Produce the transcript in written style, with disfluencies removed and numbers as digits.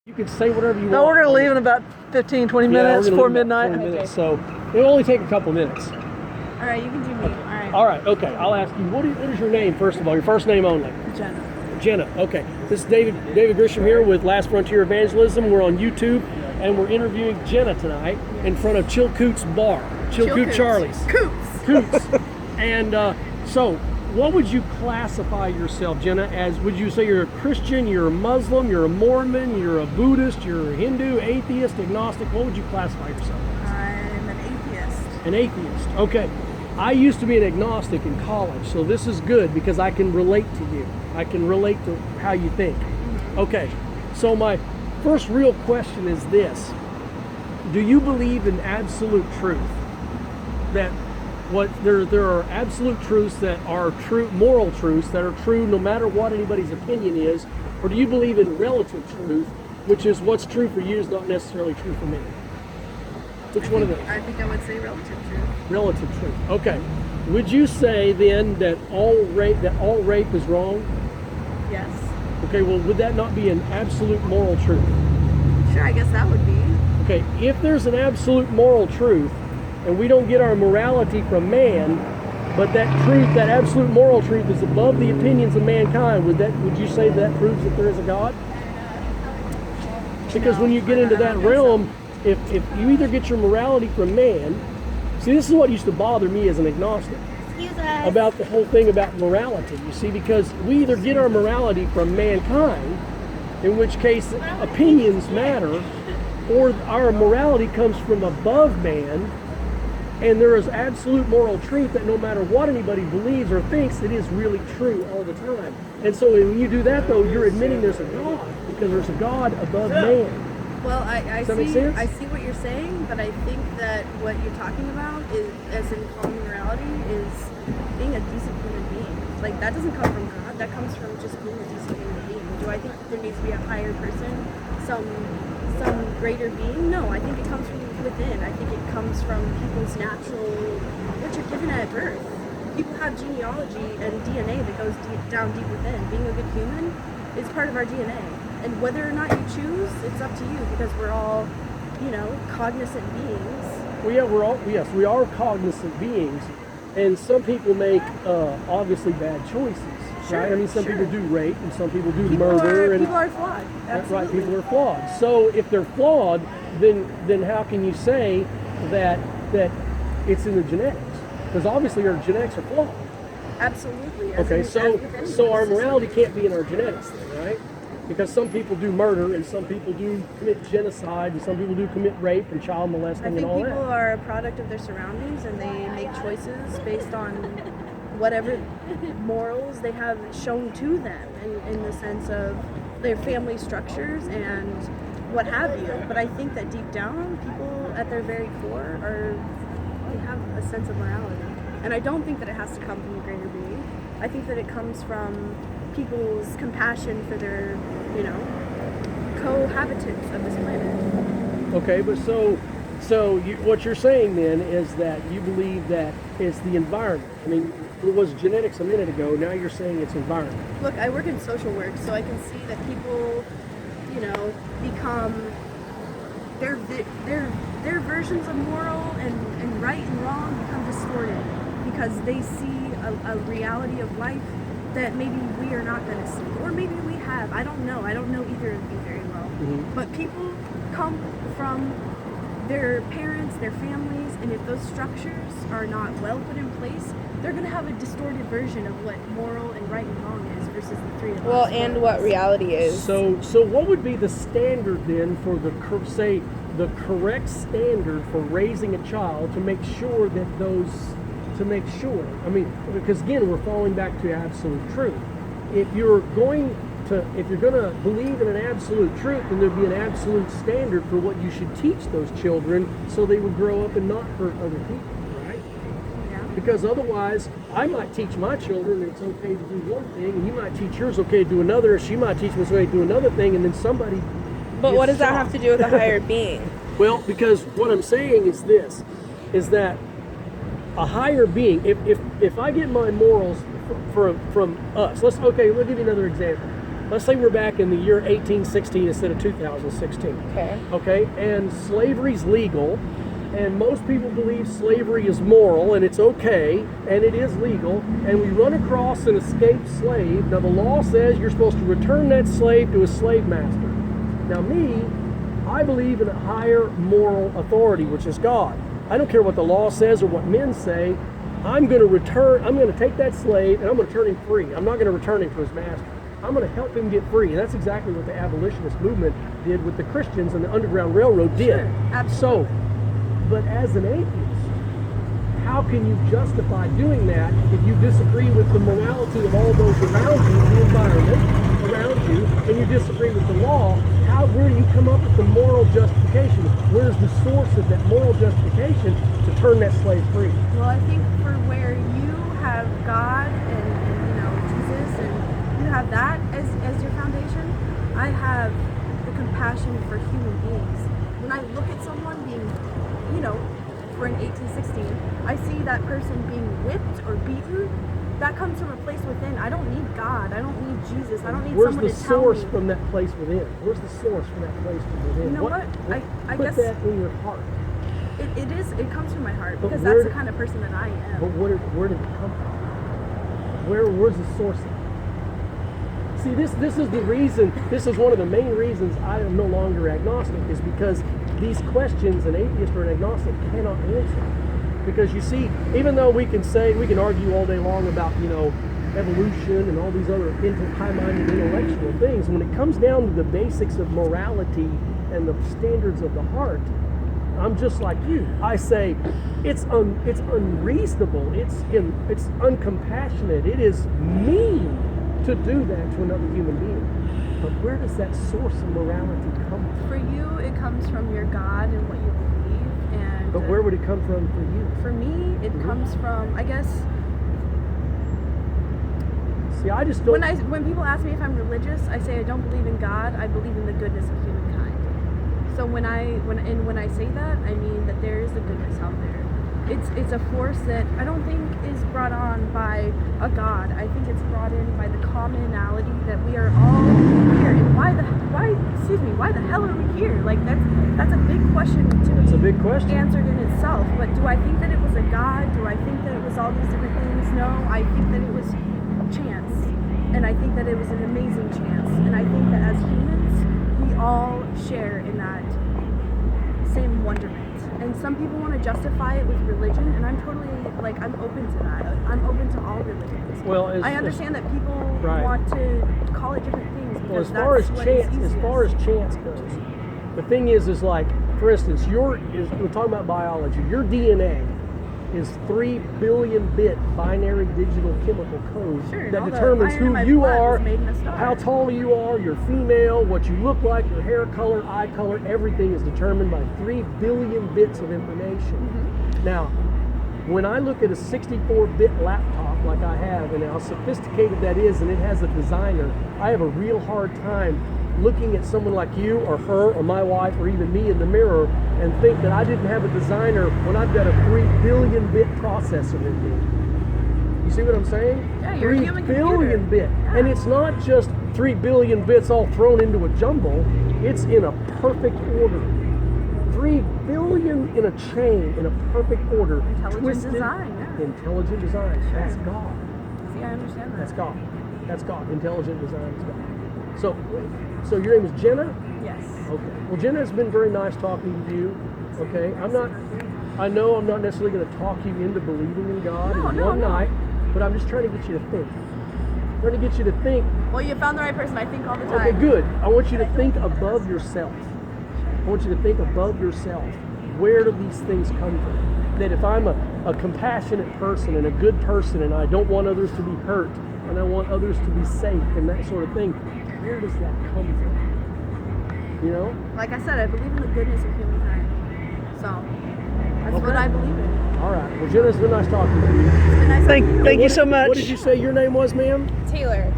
You can say whatever you want. No, we're going to leave in about 15, 20 minutes before midnight. 20 minutes, so it'll only take a couple minutes. All right, you can do me. All right. All right, okay. I'll ask you, what is your name, first of all? Your first name only? Jenna. Jenna, okay. This is David Grisham here with Last Frontier Evangelism. We're on YouTube, and we're interviewing Jenna tonight in front of Chilcoot's Bar. Chilcoot Charlie's. Coots. And so, what would you classify yourself, Jenna, as? Would you say you're a Christian, you're a Muslim, you're a Mormon, you're a Buddhist, you're a Hindu, atheist, agnostic? What would you classify yourself as? I'm an atheist. An atheist, okay. I used to be an agnostic in college, so this is good because I can relate to you. I can relate to how you think. Okay, so my first real question is this. Do you believe in absolute truth? That there are absolute truths that are true, moral truths that are true no matter what anybody's opinion is, or do you believe in relative truth, which is what's true for you is not necessarily true for me? Which one of those? I think I would say relative truth. Relative truth. Okay. Would you say then that all rape is wrong? Yes. Okay. Well, would that not be an absolute moral truth? Sure, I guess that would be. Okay. If there's an absolute moral truth, and we don't get our morality from man, but that truth, that absolute moral truth, is above the opinions of mankind, would you say that proves that there is a God? Because when you get into that realm, if you either get your morality from man, see, this is what used to bother me as an agnostic about the whole thing about morality, you see, because we either get our morality from mankind, in which case opinions matter, or our morality comes from above man, and there is absolute moral truth that no matter what anybody believes or thinks, it is really true all the time. And so when you do that, though, you're admitting there's a God, because there's a God above man. Well, I see what you're saying, but I think that what you're talking about is, as in calling morality, is being a decent human being. Like, that doesn't come from God, that comes from just being a decent human being. Do I think there needs to be a higher person, some greater being? No, I think it comes from within. I think it comes from people's natural, what you're given at birth. People have genealogy and DNA that goes down deep within. Being a good human is part of our DNA. And whether or not you choose, it's up to you, because we're all, cognizant beings. Well, yeah, we are cognizant beings, and some people make obviously bad choices, Sure, right? I mean, some sure. people do rape, and some people do People murder, people are flawed. Absolutely. right? People are flawed. So if they're flawed, then how can you say that it's in the genetics? Because obviously our genetics are flawed. Absolutely. Okay, so our morality can't be in our genetics, then, right? Because some people do murder, and some people do commit genocide, and some people do commit rape and child molesting and all that. I think people are a product of their surroundings, and they make choices based on whatever morals they have shown to them, in the sense of their family structures and what have you. But I think that deep down, people at their very core they have a sense of morality. And I don't think that it has to come from a greater being. I think that it comes from people's compassion for their, cohabitants of this planet. Okay, but so what you're saying then is that you believe that it's the environment. I mean, it was genetics a minute ago. Now you're saying it's environment. Look, I work in social work, so I can see that people, become their versions of moral and right and wrong become distorted because they see a reality of life that maybe we are not going to see, or maybe we have. I don't know either of you very well. Mm-hmm. But people come from their parents, their families, and if those structures are not well put in place, they're going to have a distorted version of what moral and right and wrong is versus the three of us. Well, and what reality is. So what would be the standard then for the correct standard for raising a child to make sure that I mean, because again, we're falling back to absolute truth. If you're going to believe in an absolute truth, then there'd be an absolute standard for what you should teach those children so they would grow up and not hurt other people, right? Yeah. Because otherwise, I might teach my children that it's okay to do one thing, and you might teach yours okay to do another, she might teach them it's okay to do another thing, and then somebody But what gets does that shocked. have to do with a higher being? Well, because what I'm saying is this, is that a higher being, if I get my morals from us, we'll give you another example. let's say we're back in the year 1816 instead of 2016. Okay. Okay, and slavery's legal, and most people believe slavery is moral and it's okay, and it is legal, and we run across an escaped slave. Now the law says you're supposed to return that slave to his slave master. Now me, I believe in a higher moral authority, which is God. I don't care what the law says or what men say. I'm going to take that slave and I'm going to turn him free. I'm not going to return him to his master. I'm going to help him get free. And that's exactly what the abolitionist movement did with the Christians, and the Underground Railroad did. Sure, absolutely. So, but as an atheist, how can you justify doing that if you disagree with the morality of all those around you, the environment around you, and you disagree with the law? Where do you come up with the moral justification? Where's the source of that moral justification to turn that slave free? Well, I think for where you have God and Jesus, and you have that as your foundation, I have the compassion for human beings. When I look at someone being, we're in 1816, I see that person being whipped or beaten. That comes from a place within. I don't need God. I don't need Jesus. I don't need someone to tell me. Where's the source from that place within? Where's the source from that place from within? You know what? I put guess that in your heart. It comes from my heart, But because that's the kind of person that I am. But where did it come from? Where's the source of it? See, this is the reason. This is one of the main reasons I am no longer agnostic, is because these questions an atheist or an agnostic cannot answer. Because you see, even though we can argue all day long about, evolution and all these other high-minded intellectual things, when it comes down to the basics of morality and the standards of the heart, I'm just like you. I say it's unreasonable, it's uncompassionate, it is mean to do that to another human being. But where does that source of morality come from? For you, it comes from your God and what you believe. And but where would it come from for you? For me, it comes from, I guess. See, I just don't. When people ask me if I'm religious, I say I don't believe in God. I believe in the goodness of humankind. So when I say that, I mean that there is a goodness out there. It's a force that I don't think is brought on by a God. I think it's brought in by the commonality that we are all here. And why the hell are we here? Like that's a big question to me. It's a big question. Answered in itself. But do I think that it was a God? Do I think that it was all these different things? No, I think that it was chance. And I think that it was an amazing chance. And I think that as humans, we all share in that same wonderment. And some people want to justify it with religion, and I'm totally, I'm open to that. I'm open to all religions. Well, I understand that people right. want to call it different things. Well, as far as chance goes, the thing is like, for instance, we're talking about biology. Your DNA is 3 billion bit binary digital chemical code that determines who you are, how tall you are, you're female, what you look like, your hair color, eye color, everything is determined by 3 billion bits of information. Mm-hmm. Now, when I look at a 64-bit laptop like I have, and how sophisticated that is, and it has a designer, I have a real hard time looking at someone like you or her or my wife or even me in the mirror and think that I didn't have a designer when I've got a 3 billion bit processor in me. You see what I'm saying? Yeah, you're 3 a human billion computer. bit. Yeah. And it's not just 3 billion bits all thrown into a jumble. It's in a perfect order. 3 billion in a chain, in a perfect order. Intelligent design, yeah. Intelligent design. Sure. That's God. See, I understand that. That's God. That's God. Intelligent design is God. So your name is Jenna? Yes. Okay. Well, Jenna, it's been very nice talking to you. Okay. I know I'm not necessarily going to talk you into believing in God in one night, but I'm just trying to get you to think. Well, you found the right person. I think all the time. Okay, good. I want you to think above yourself. I want you to think above yourself. Where do these things come from? That if I'm a compassionate person and a good person and I don't want others to be hurt and I want others to be safe and that sort of thing, where does that come from? You know? Like I said, I believe in the goodness of humankind. So, that's what I believe in. All right. Well, Jenna, it's been nice talking to you. It's been nice talking to you. Thank you so much. What did you say your name was, ma'am? Taylor.